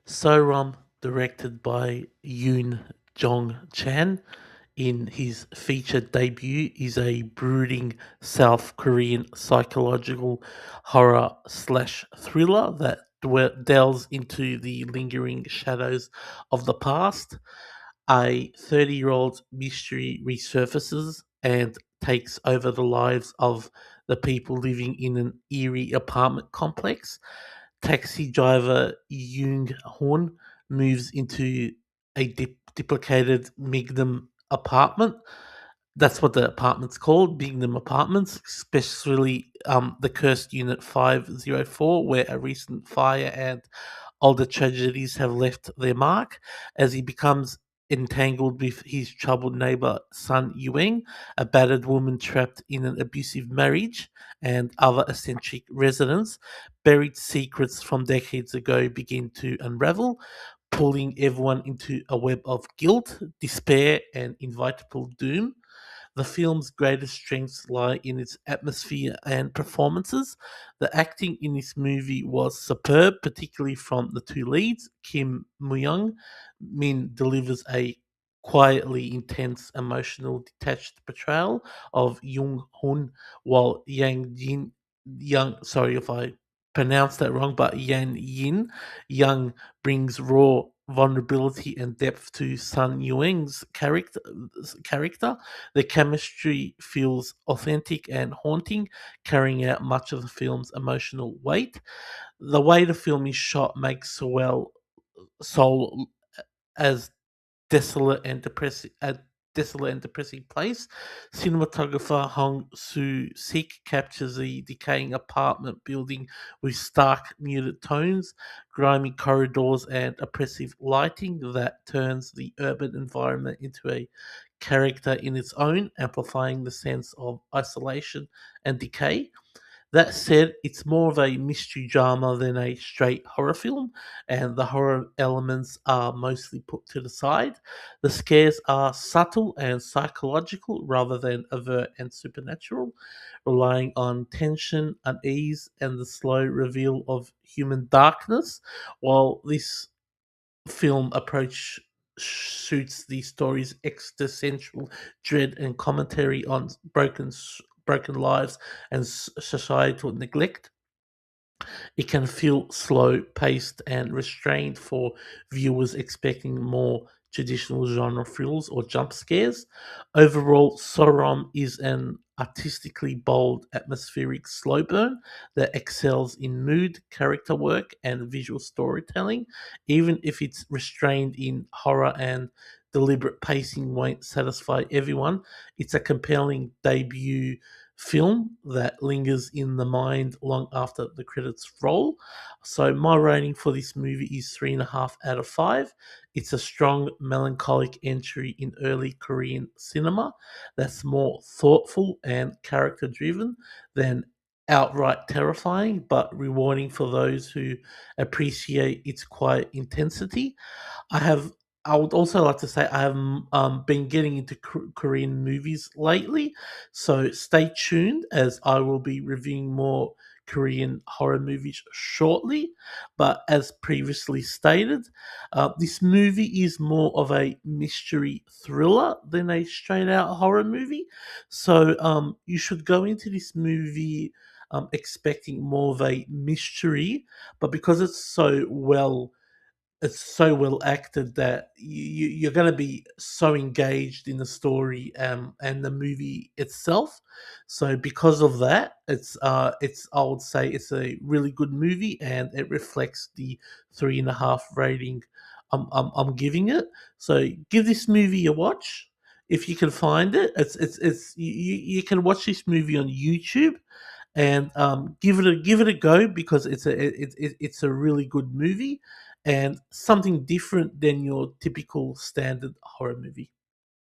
Sorum, directed by Yoon Jong Chan, in his feature debut, is a brooding South Korean psychological horror slash thriller that delves into the lingering shadows of the past. A 30-year-old mystery resurfaces and takes over the lives of the people living in an eerie apartment complex. Taxi driver Jung Horn moves into a duplicated Magnum apartment. That's what the apartment's called, Magnum Apartments, especially the cursed Unit 504, where a recent fire and older tragedies have left their mark. As he becomes entangled with his troubled neighbor Sun Yueng, a battered woman trapped in an abusive marriage, and other eccentric residents, buried secrets from decades ago begin to unravel, pulling everyone into a web of guilt, despair, and inevitable doom. The film's greatest strengths lie in its atmosphere and performances. The acting in this movie was superb, particularly from the two leads. Kim Myung Min delivers a quietly intense, emotional, detached portrayal of Jung Hoon, while sorry if I pronounced that wrong, but Yan Yin Young brings raw vulnerability and depth to Sun Yueng's character. The chemistry feels authentic and haunting, carrying out much of the film's emotional weight. The way the film is shot makes Seoul as desolate and depressing a desolate and depressing place. Cinematographer Hong Soo Sik captures the decaying apartment building with stark muted tones, grimy corridors, and oppressive lighting that turns the urban environment into a character in its own, amplifying the sense of isolation and decay. That said, it's more of a mystery drama than a straight horror film, and the horror elements are mostly put to the side. The scares are subtle and psychological rather than overt and supernatural, relying on tension, unease, and the slow reveal of human darkness. While this film approach suits the story's existential dread and commentary on broken lives and societal neglect, it can feel slow paced and restrained for viewers expecting more traditional genre thrills or jump scares. Overall, Sorum is an artistically bold, atmospheric slow burn that excels in mood, character work, and visual storytelling. Even if it's restrained in horror and deliberate pacing won't satisfy everyone, it's a compelling debut film that lingers in the mind long after the credits roll. So my rating for this movie is 3.5 out of 5. It's a strong, melancholic entry in early Korean cinema that's more thoughtful and character driven than outright terrifying, but rewarding for those who appreciate its quiet intensity. I have. I would also like to say I have been getting into Korean movies lately, so stay tuned as I will be reviewing more Korean horror movies shortly. But as previously stated, this movie is more of a mystery thriller than a straight out horror movie. So you should go into this movie expecting more of a mystery, but because it's so well acted that you're going to be so engaged in the story and the movie itself. So because of that, it's I would say it's a really good movie and it reflects the 3.5 rating I'm giving it. So give this movie a watch if you can find it. It's you can watch this movie on YouTube and give it a go because it's a really good movie and something different than your typical standard horror movie.